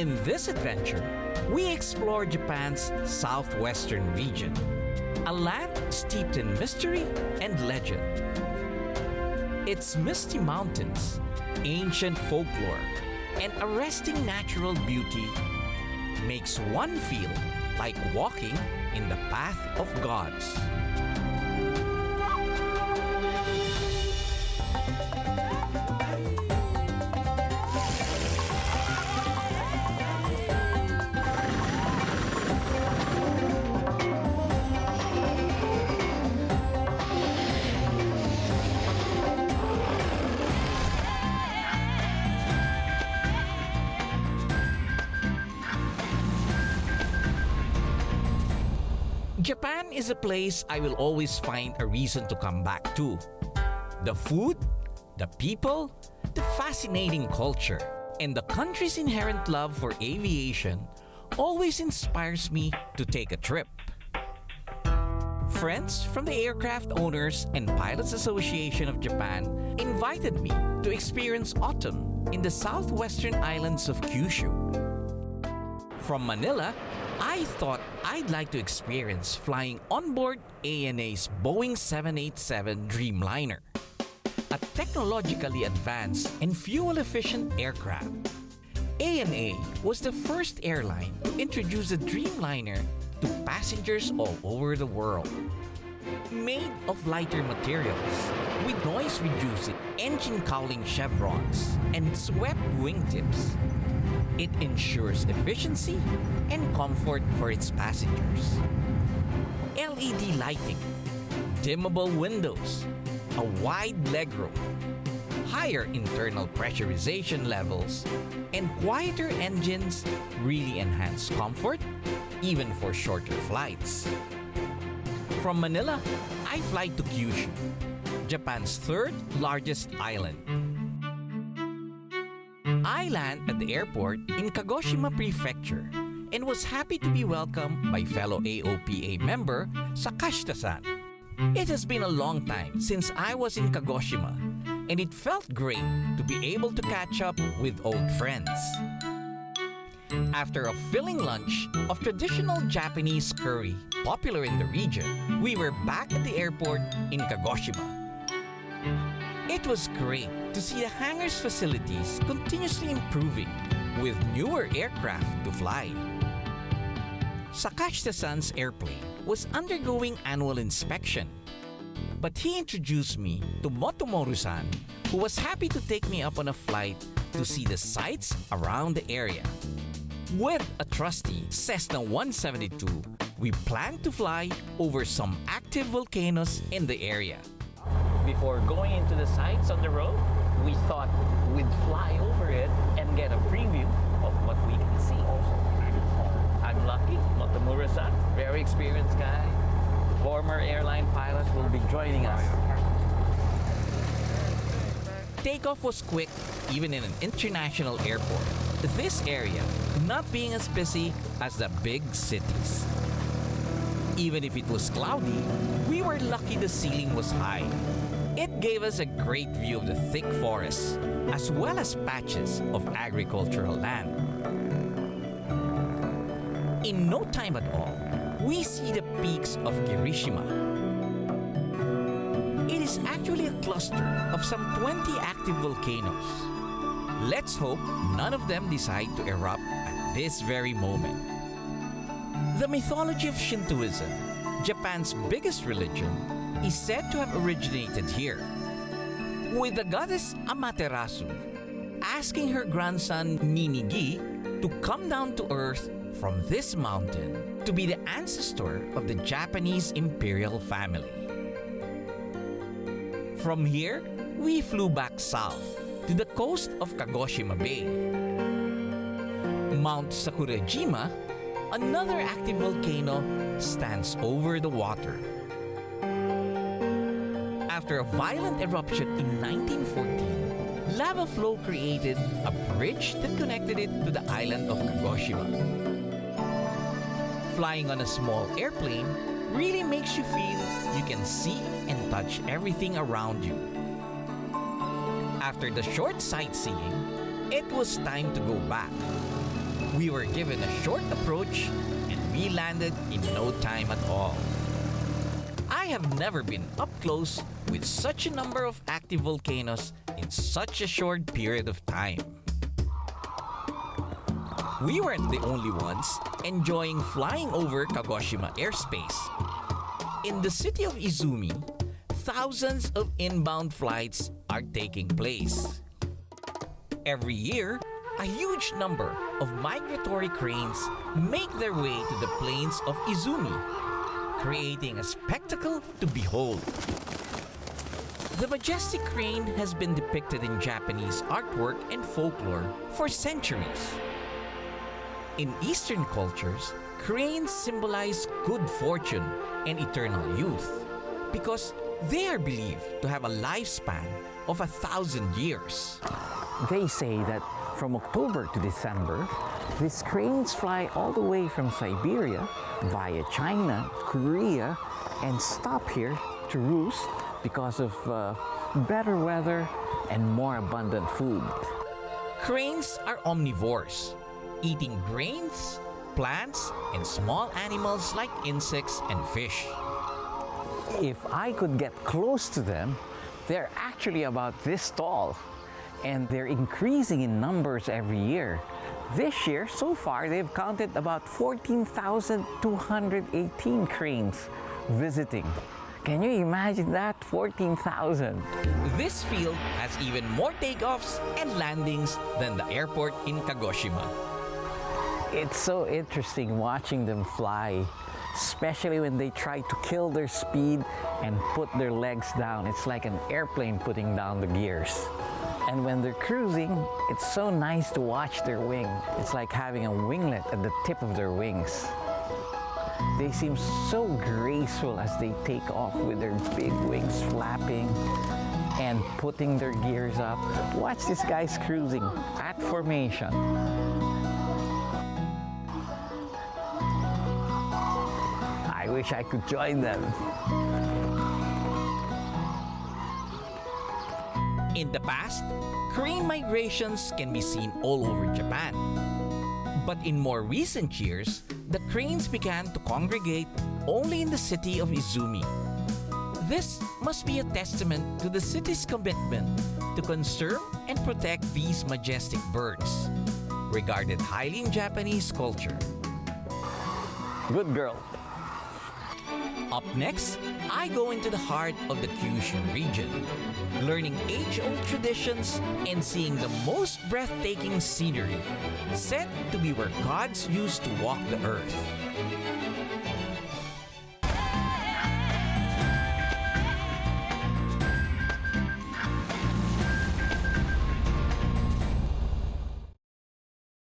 In this adventure, we explore Japan's southwestern region, a land steeped in mystery and legend. Its misty mountains, ancient folklore, and arresting natural beauty makes one feel like walking in the path of gods. Japan is a place I will always find a reason to come back to. The food, the people, the fascinating culture, and the country's inherent love for aviation always inspires me to take a trip. Friends from the Aircraft Owners and Pilots Association of Japan invited me to experience autumn in the southwestern islands of Kyushu. From Manila, I thought I'd like to experience flying onboard ANA's Boeing 787 Dreamliner, a technologically advanced and fuel-efficient aircraft. ANA was the first airline to introduce a Dreamliner to passengers all over the world. Made of lighter materials, with noise-reducing engine cowling chevrons and swept wingtips, it ensures efficiency and comfort for its passengers. LED lighting, dimmable windows, a wide legroom, higher internal pressurization levels, and quieter engines really enhance comfort even for shorter flights. From Manila, I fly to Kyushu, Japan's third largest island. I land at the airport in Kagoshima Prefecture and was happy to be welcomed by fellow AOPA member Sakashita-san. It has been a long time since I was in Kagoshima, and it felt great to be able to catch up with old friends. After a filling lunch of traditional Japanese curry popular in the region, we were back at the airport in Kagoshima. It was great to see the hangar's facilities continuously improving with newer aircraft to fly. Sakashita-san's airplane was undergoing annual inspection, but he introduced me to Motomoru-san, who was happy to take me up on a flight to see the sights around the area. With a trusty Cessna 172, we planned to fly over some active volcanoes in the area. Before going into the sights on the road, we thought we'd fly over it and get a preview of what we can see. I'm lucky, Motomura-san, very experienced guy, former airline pilot, will be joining us. Takeoff was quick, even in an international airport, this area not being as busy as the big cities. Even if it was cloudy, we were lucky the ceiling was high. It gave us a great view of the thick forests, as well as patches of agricultural land. In no time at all, we see the peaks of Kirishima. It is actually a cluster of some 20 active volcanoes. Let's hope none of them decide to erupt at this very moment. The mythology of Shintoism, Japan's biggest religion, is said to have originated here, with the goddess Amaterasu asking her grandson Ninigi to come down to earth from this mountain to be the ancestor of the Japanese imperial family. From here, we flew back south to the coast of Kagoshima Bay. Mount Sakurajima, another active volcano, stands over the water. After a violent eruption in 1914, lava flow created a bridge that connected it to the island of Kagoshima. Flying on a small airplane really makes you feel you can see and touch everything around you. After the short sightseeing, it was time to go back. We were given a short approach and we landed in no time at all. I have never been up close with such a number of active volcanoes in such a short period of time. We weren't the only ones enjoying flying over Kagoshima airspace. In the city of Izumi, thousands of inbound flights are taking place. Every year, a huge number of migratory cranes make their way to the plains of Izumi, creating a spectacle to behold. The majestic crane has been depicted in Japanese artwork and folklore for centuries. In Eastern cultures, cranes symbolize good fortune and eternal youth because they are believed to have a lifespan of 1,000 years. They say that from October to December, these cranes fly all the way from Siberia via China, Korea, and stop here to roost because of better weather and more abundant food. Cranes are omnivores, eating grains, plants, and small animals like insects and fish. If I could get close to them, they're actually about this tall, and they're increasing in numbers every year. This year, so far, they've counted about 14,218 cranes visiting. Can you imagine that? 14,000. This field has even more takeoffs and landings than the airport in Kagoshima. It's so interesting watching them fly, especially when they try to kill their speed and put their legs down. It's like an airplane putting down the gears. And when they're cruising, it's so nice to watch their wing. It's like having a winglet at the tip of their wings. They seem so graceful as they take off with their big wings flapping and putting their gears up. Watch these guys cruising at formation. I wish I could join them. In the past, crane migrations can be seen all over Japan. But in more recent years, the cranes began to congregate only in the city of Izumi. This must be a testament to the city's commitment to conserve and protect these majestic birds, regarded highly in Japanese culture. Good girl. Up next, I go into the heart of the Kyushu region, learning age-old traditions and seeing the most breathtaking scenery, said to be where gods used to walk the earth.